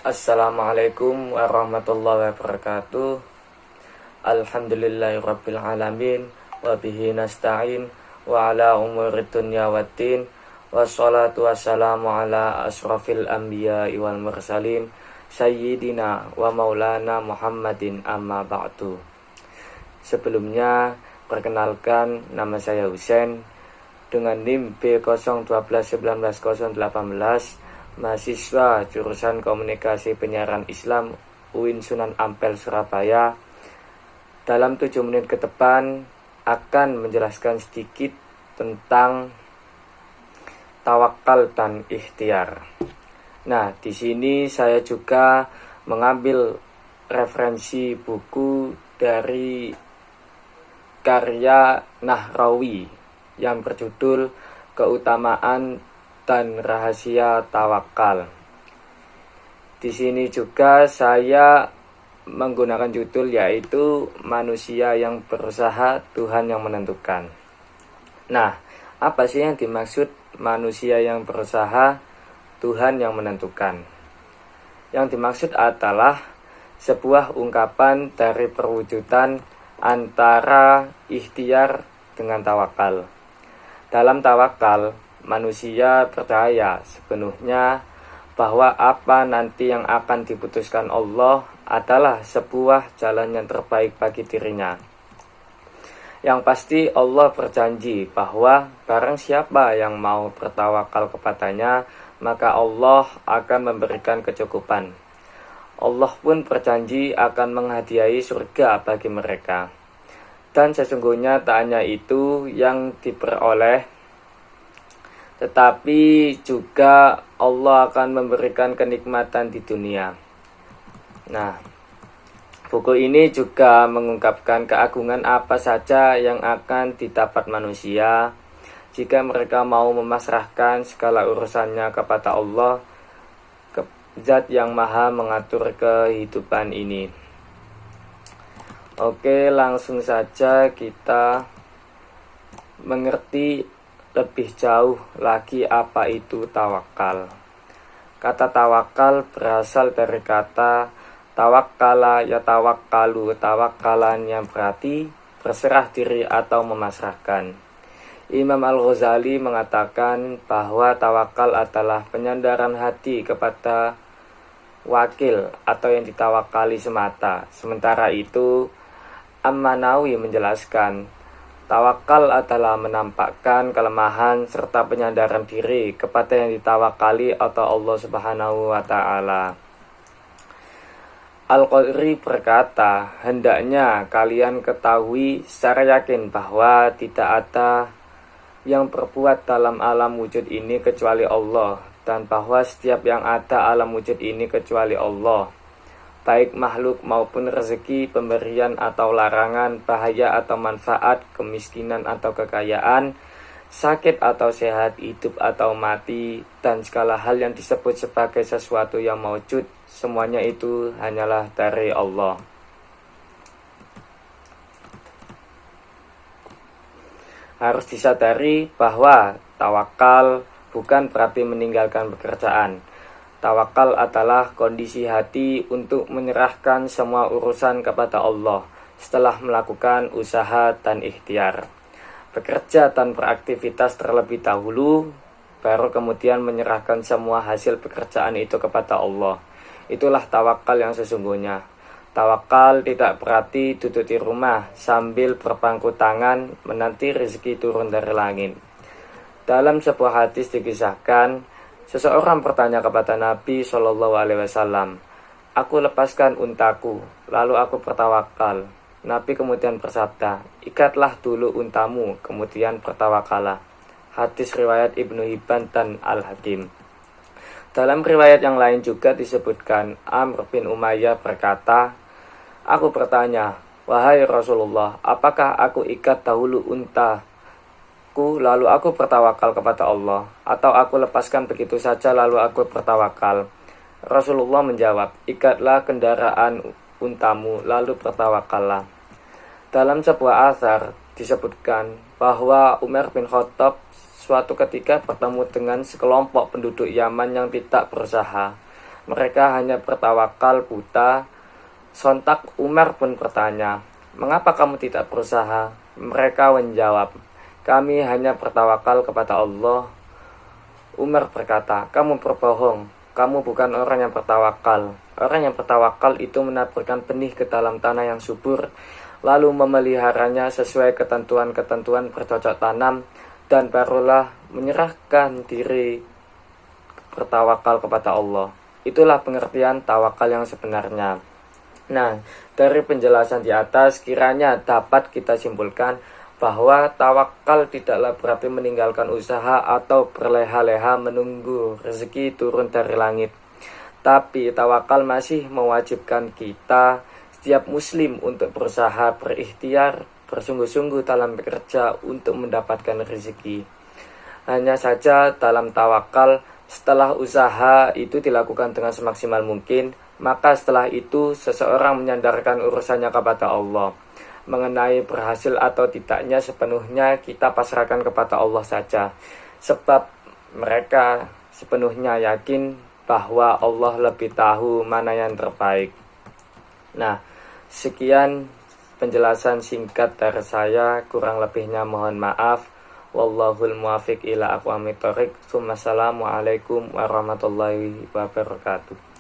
Assalamualaikum warahmatullahi wabarakatuh. Alhamdulillahirabbil alamin wa bihi nasta'in wa ala umuri dunya waddin. Wassalatu wassalamu ala asrafil anbiya'i wal mursalin sayyidina wa maulana Muhammadin amma ba'du. Sebelumnya perkenalkan, nama saya Husain dengan NIM B01219018, mahasiswa jurusan Komunikasi Penyiaran Islam UIN Sunan Ampel Surabaya. Dalam 7 menit ke depan akan menjelaskan sedikit tentang tawakal dan ikhtiar. Nah, di sini saya juga mengambil referensi buku dari karya Nahrawi yang berjudul Keutamaan dan Rahasia Tawakal. Di sini juga saya menggunakan judul yaitu Manusia yang Berusaha, Tuhan yang Menentukan. Nah, apa sih yang dimaksud manusia yang berusaha, Tuhan yang menentukan? Yang dimaksud adalah sebuah ungkapan dari perwujudan antara ikhtiar dengan tawakal. Dalam tawakal, manusia percaya sepenuhnya bahwa apa nanti yang akan diputuskan Allah adalah sebuah jalan yang terbaik bagi dirinya. Yang pasti Allah berjanji bahwa barang siapa yang mau bertawakal kepadanya, maka Allah akan memberikan kecukupan. Allah pun berjanji akan menghadiahi surga bagi mereka. Dan sesungguhnya tak hanya itu yang diperoleh, tetapi juga Allah akan memberikan kenikmatan di dunia. Nah, buku ini juga mengungkapkan keagungan apa saja yang akan didapat manusia jika mereka mau memasrahkan segala urusannya kepada Allah, Zat yang maha mengatur kehidupan ini. Oke, langsung saja kita mengerti lebih jauh lagi apa itu tawakal. Kata tawakal berasal dari kata tawakkala yatawakkalu, tawakkalan yang berarti berserah diri atau memasrahkan. Imam Al-Ghazali mengatakan bahwa tawakal adalah penyandaran hati kepada wakil atau yang ditawakali semata. Sementara itu, Am-Manawi menjelaskan tawakal adalah menampakkan kelemahan serta penyandaran diri kepada yang ditawakali atau Allah Subhanahu wa Ta'ala. Al-Qadri berkata, hendaknya kalian ketahui secara yakin bahwa tidak ada yang berbuat dalam alam wujud ini kecuali Allah, dan bahwa setiap yang ada alam wujud ini kecuali Allah, baik makhluk maupun rezeki, pemberian atau larangan, bahaya atau manfaat, kemiskinan atau kekayaan, sakit atau sehat, hidup atau mati, dan segala hal yang disebut sebagai sesuatu yang maujud, semuanya itu hanyalah dari Allah. Harus disadari bahwa tawakal bukan berarti meninggalkan pekerjaan. Tawakal adalah kondisi hati untuk menyerahkan semua urusan kepada Allah setelah melakukan usaha dan ikhtiar. Bekerja dan beraktivitas terlebih dahulu, baru kemudian menyerahkan semua hasil pekerjaan itu kepada Allah. Itulah tawakal yang sesungguhnya. Tawakal tidak berarti duduk di rumah sambil berpangku tangan menanti rezeki turun dari langit. Dalam sebuah hadis dikisahkan, seseorang bertanya kepada Nabi SAW, "Aku lepaskan untaku, lalu aku bertawakal." Nabi kemudian bersabda, "Ikatlah dulu untamu, kemudian bertawakallah." Hadis riwayat Ibnu Hibban dan Al-Hakim. Dalam riwayat yang lain juga disebutkan, Amr bin Umayyah berkata, "Aku bertanya, wahai Rasulullah, apakah aku ikat dahulu untaku lalu aku bertawakal kepada Allah, atau aku lepaskan begitu saja lalu aku bertawakal?" Rasulullah menjawab, "Ikatlah kendaraan untamu lalu bertawakallah." Dalam sebuah asar disebutkan bahwa Umar bin Khattab suatu ketika bertemu dengan sekelompok penduduk Yaman yang tidak berusaha. Mereka hanya bertawakal buta. Sontak Umar pun bertanya, "Mengapa kamu tidak berusaha?" Mereka menjawab, "Kami hanya bertawakal kepada Allah." Umar berkata, "Kamu berbohong. Kamu bukan orang yang bertawakal. Orang yang bertawakal itu menaburkan benih ke dalam tanah yang subur, lalu memeliharanya sesuai ketentuan-ketentuan bercocok tanam, dan barulah menyerahkan diri bertawakal kepada Allah." Itulah pengertian tawakal yang sebenarnya. Nah, dari penjelasan di atas kiranya dapat kita simpulkan bahwa tawakal tidaklah berarti meninggalkan usaha atau berleha-leha menunggu rezeki turun dari langit. Tapi tawakal masih mewajibkan kita, setiap muslim, untuk berusaha, berikhtiar, bersungguh-sungguh dalam bekerja untuk mendapatkan rezeki. Hanya saja dalam tawakal, setelah usaha itu dilakukan dengan semaksimal mungkin, maka setelah itu seseorang menyandarkan urusannya kepada Allah. Mengenai berhasil atau tidaknya sepenuhnya kita pasrahkan kepada Allah saja, sebab mereka sepenuhnya yakin bahwa Allah lebih tahu mana yang terbaik. Nah, sekian penjelasan singkat dari saya, kurang lebihnya mohon maaf. Wallahul muwafiq ila aqwamit thoriq. Wassalamualaikum warahmatullahi wabarakatuh.